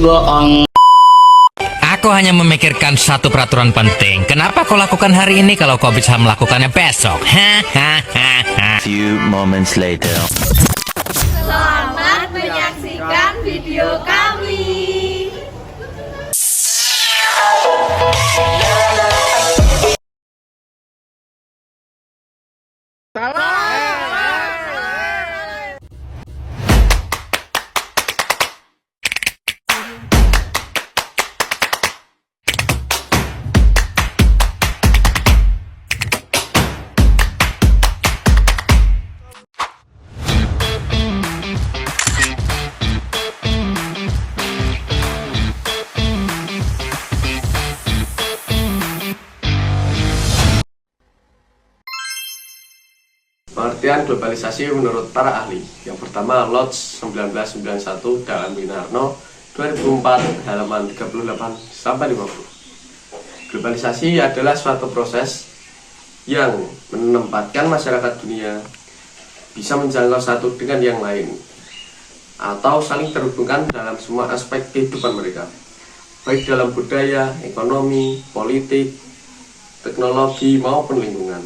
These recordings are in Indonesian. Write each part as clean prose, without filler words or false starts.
Aku hanya memikirkan satu peraturan penting. Kenapa kau lakukan hari ini kalau kau bisa melakukannya besok? Few moments later. Selamat menyaksikan video kami. Pengertian globalisasi menurut para ahli. Yang pertama, Lodz 1991 dalam Winarno 2004 halaman 38 sampai 50. Globalisasi adalah suatu proses yang menempatkan masyarakat dunia bisa menjangkau satu dengan yang lain atau saling terhubungkan dalam semua aspek kehidupan mereka, baik dalam budaya, ekonomi, politik, teknologi maupun lingkungan.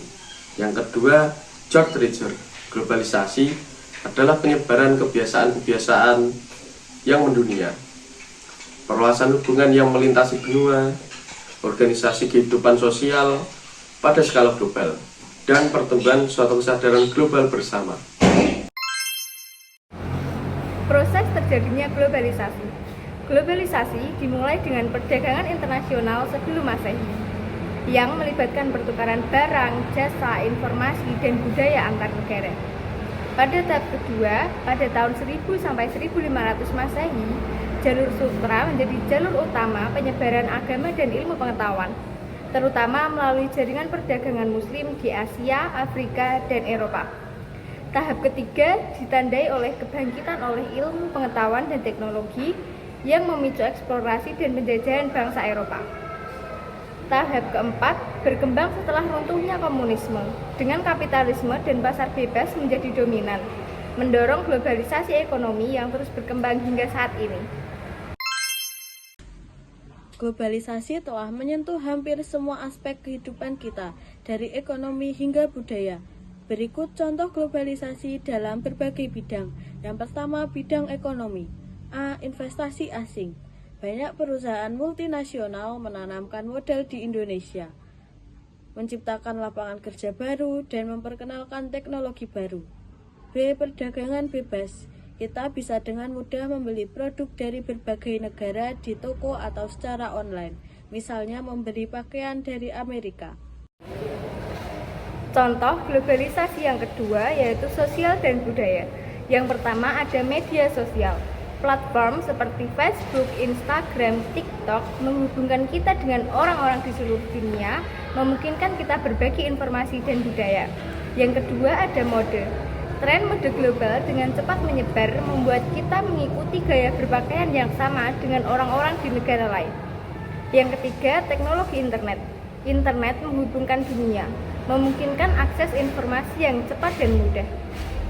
Yang kedua, George Riger, globalisasi adalah penyebaran kebiasaan-kebiasaan yang mendunia, perluasan hubungan yang melintasi benua, organisasi kehidupan sosial pada skala global, dan pertumbuhan suatu kesadaran global bersama. Proses terjadinya globalisasi. Globalisasi dimulai dengan perdagangan internasional sebelum Masehi yang melibatkan pertukaran barang, jasa, informasi, dan budaya antar negara. Pada tahap kedua, pada tahun 1000 sampai 1500 Masehi, jalur sutra menjadi jalur utama penyebaran agama dan ilmu pengetahuan, terutama melalui jaringan perdagangan Muslim di Asia, Afrika, dan Eropa. Tahap ketiga ditandai oleh kebangkitan oleh ilmu pengetahuan dan teknologi yang memicu eksplorasi dan penjajahan bangsa Eropa. Tahap keempat berkembang setelah runtuhnya komunisme, dengan kapitalisme dan pasar bebas menjadi dominan, mendorong globalisasi ekonomi yang terus berkembang hingga saat ini. Globalisasi telah menyentuh hampir semua aspek kehidupan kita, dari ekonomi hingga budaya. Berikut contoh globalisasi dalam berbagai bidang. Yang pertama, bidang ekonomi. A. Investasi asing. Banyak perusahaan multinasional menanamkan modal di Indonesia, menciptakan lapangan kerja baru, dan memperkenalkan teknologi baru. B. Perdagangan bebas. Kita bisa dengan mudah membeli produk dari berbagai negara di toko atau secara online, misalnya membeli pakaian dari Amerika. Contoh globalisasi yang kedua yaitu sosial dan budaya. Yang pertama ada media sosial. Platform seperti Facebook, Instagram, TikTok menghubungkan kita dengan orang-orang di seluruh dunia, memungkinkan kita berbagi informasi dan budaya. Yang kedua ada mode. Tren mode global dengan cepat menyebar membuat kita mengikuti gaya berpakaian yang sama dengan orang-orang di negara lain. Yang ketiga, teknologi internet. Internet menghubungkan dunia, memungkinkan akses informasi yang cepat dan mudah.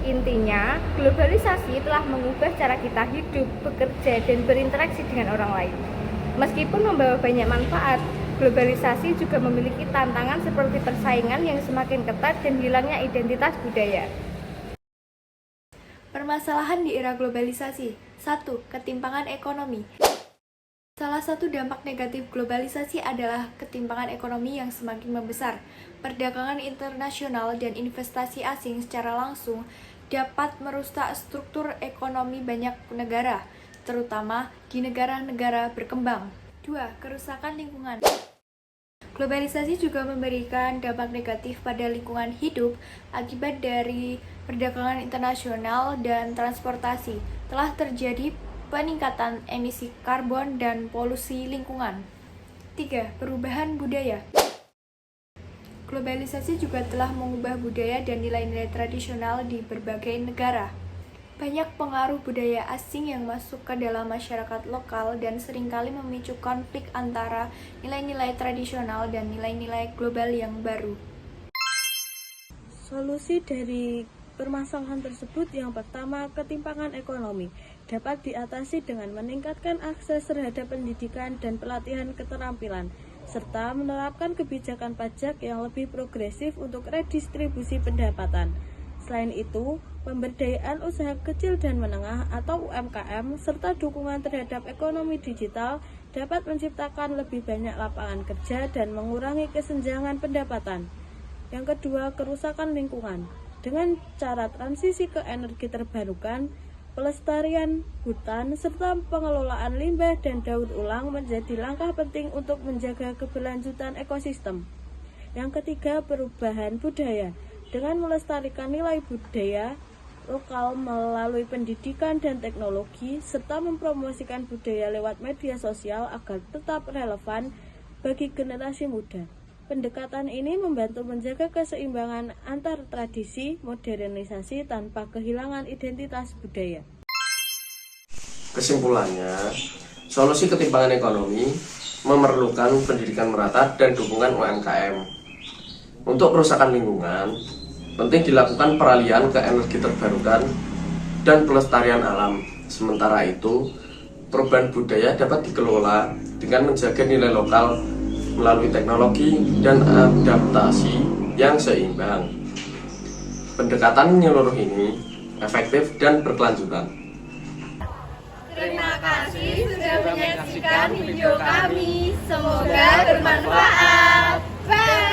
Intinya, globalisasi telah mengubah cara kita hidup, bekerja, dan berinteraksi dengan orang lain. Meskipun membawa banyak manfaat, globalisasi juga memiliki tantangan seperti persaingan yang semakin ketat dan hilangnya identitas budaya. Permasalahan di era globalisasi. 1. Ketimpangan ekonomi. Salah satu dampak negatif globalisasi adalah ketimpangan ekonomi yang semakin membesar. Perdagangan internasional dan investasi asing secara langsung dapat merusak struktur ekonomi banyak negara, terutama di negara-negara berkembang. 2. Kerusakan lingkungan. Globalisasi juga memberikan dampak negatif pada lingkungan hidup akibat dari perdagangan internasional dan transportasi. Telah terjadi peningkatan emisi karbon dan polusi lingkungan. 3. Perubahan budaya. Globalisasi juga telah mengubah budaya dan nilai-nilai tradisional di berbagai negara. Banyak pengaruh budaya asing yang masuk ke dalam masyarakat lokal dan seringkali memicu konflik antara nilai-nilai tradisional dan nilai-nilai global yang baru. Solusi dari permasalahan tersebut yang pertama, ketimpangan ekonomi. dapat diatasi dengan meningkatkan akses terhadap pendidikan dan pelatihan keterampilan, serta menerapkan kebijakan pajak yang lebih progresif untuk redistribusi pendapatan. Selain itu, pemberdayaan usaha kecil dan menengah atau UMKM serta dukungan terhadap ekonomi digital dapat menciptakan lebih banyak lapangan kerja dan mengurangi kesenjangan pendapatan. Yang kedua, kerusakan lingkungan. Dengan cara transisi ke energi terbarukan, pelestarian hutan serta pengelolaan limbah dan daur ulang menjadi langkah penting untuk menjaga keberlanjutan ekosistem. Yang ketiga, perubahan budaya. Dengan melestarikan nilai budaya lokal melalui pendidikan dan teknologi, serta mempromosikan budaya lewat media sosial agar tetap relevan bagi generasi muda. Pendekatan ini membantu menjaga keseimbangan antar tradisi, modernisasi tanpa kehilangan identitas budaya. Kesimpulannya, solusi ketimpangan ekonomi memerlukan pendidikan merata dan dukungan UMKM. Untuk kerusakan lingkungan, penting dilakukan peralihan ke energi terbarukan dan pelestarian alam. Sementara itu, perubahan budaya dapat dikelola dengan menjaga nilai lokal melalui teknologi dan adaptasi yang seimbang. Pendekatan menyeluruh ini efektif dan berkelanjutan. Terima kasih sudah menyaksikan video kami. Semoga bermanfaat. Bye.